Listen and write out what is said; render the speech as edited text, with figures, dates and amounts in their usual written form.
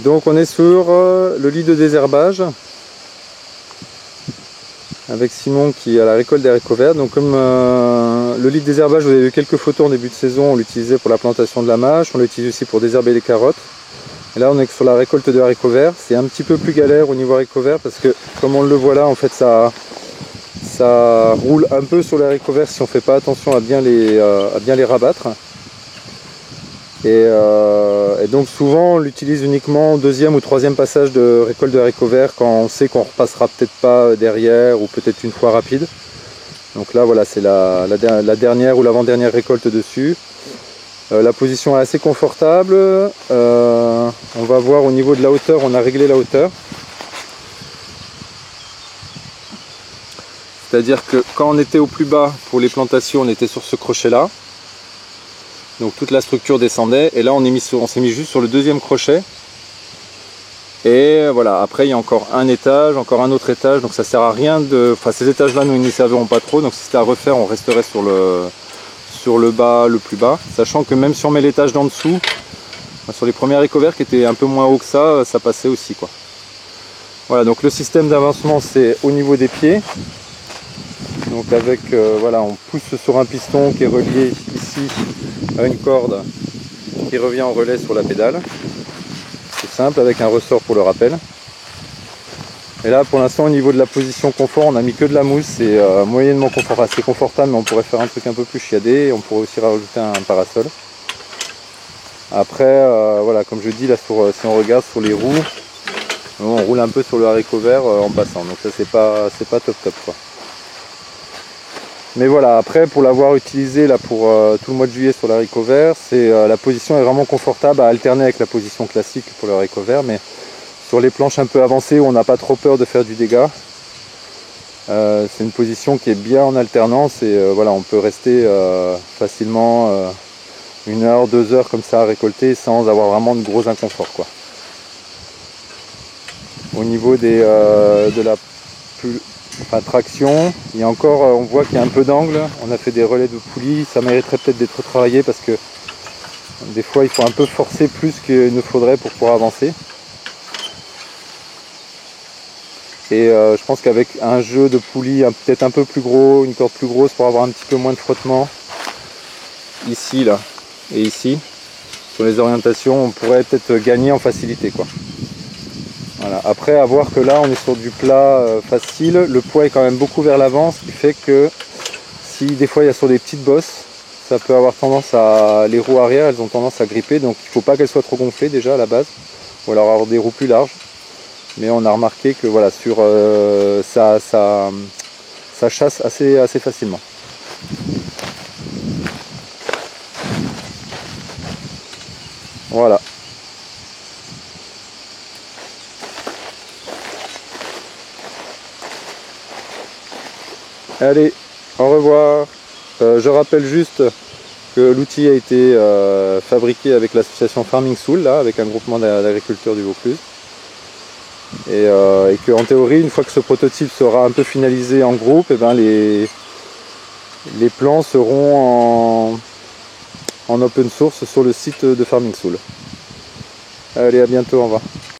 Donc on est sur le lit de désherbage avec Simon qui est à la récolte des haricots verts. Donc comme le lit de désherbage, vous avez vu quelques photos en début de saison, on l'utilisait pour la plantation de la mâche, on l'utilise aussi pour désherber les carottes. Et là on est sur la récolte de haricots verts. C'est un petit peu plus galère au niveau haricots verts parce que comme on le voit là, en fait ça roule un peu sur les haricots verts si on ne fait pas attention à bien les rabattre. Et donc souvent on l'utilise uniquement au deuxième ou troisième passage de récolte de haricots verts quand on sait qu'on repassera peut-être pas derrière ou peut-être une fois rapide. Donc là voilà, c'est la dernière ou l'avant-dernière récolte dessus. La position est assez confortable. On va voir au niveau de la hauteur, on a réglé la hauteur. C'est-à-dire que quand on était au plus bas pour les plantations, on était sur ce crochet là. Donc toute la structure descendait et là on s'est mis juste sur le deuxième crochet. Et voilà, après il y a encore un étage, encore un autre étage, donc ça sert à rien de... Enfin ces étages là nous ils ne serviront pas trop, donc si c'était à refaire on resterait sur le bas, le plus bas. Sachant que même si on met l'étage d'en dessous, sur les premiers haricots verts qui étaient un peu moins haut que ça passait aussi quoi. Voilà, donc le système d'avancement c'est au niveau des pieds. Donc avec, voilà, on pousse sur un piston qui est relié ici à une corde qui revient en relais sur la pédale. C'est simple avec un ressort pour le rappel. Et là pour l'instant au niveau de la position confort on a mis que de la mousse, c'est moyennement confortable, assez confortable mais on pourrait faire un truc un peu plus chiadé et on pourrait aussi rajouter un parasol. Après voilà, comme je dis là si on regarde sur les roues, on roule un peu sur le haricot vert en passant, donc ça c'est pas top quoi. Mais voilà, après pour l'avoir utilisé là pour tout le mois de juillet sur l'haricot vert, la position est vraiment confortable à alterner avec la position classique pour le haricot vert, mais sur les planches un peu avancées où on n'a pas trop peur de faire du dégât, c'est une position qui est bien en alternance et voilà, on peut rester facilement 1 heure, 2 heures comme ça à récolter sans avoir vraiment de gros inconfort quoi. Au niveau de la traction, il y a encore, on voit qu'il y a un peu d'angle, on a fait des relais de poulie, ça mériterait peut-être d'être travaillé parce que des fois il faut un peu forcer plus qu'il ne faudrait pour pouvoir avancer. Et je pense qu'avec un jeu de poulie peut-être un peu plus gros, une corde plus grosse pour avoir un petit peu moins de frottement, ici là et ici, sur les orientations, on pourrait peut-être gagner en facilité quoi. Voilà. Après à voir que là on est sur du plat facile, le poids est quand même beaucoup vers l'avant, ce qui fait que si des fois il y a sur des petites bosses, ça peut avoir tendance à... Les roues arrière elles ont tendance à gripper, donc il ne faut pas qu'elles soient trop gonflées déjà à la base, ou alors avoir des roues plus larges. Mais on a remarqué que voilà, sur ça chasse assez facilement. Voilà. Allez, au revoir. Je rappelle juste que l'outil a été fabriqué avec l'association Farming Soul, là, avec un groupement d'agriculteurs du Vaucluse. Et qu'en théorie, une fois que ce prototype sera un peu finalisé en groupe, et ben les plans seront en open source sur le site de Farming Soul. Allez, à bientôt, au revoir.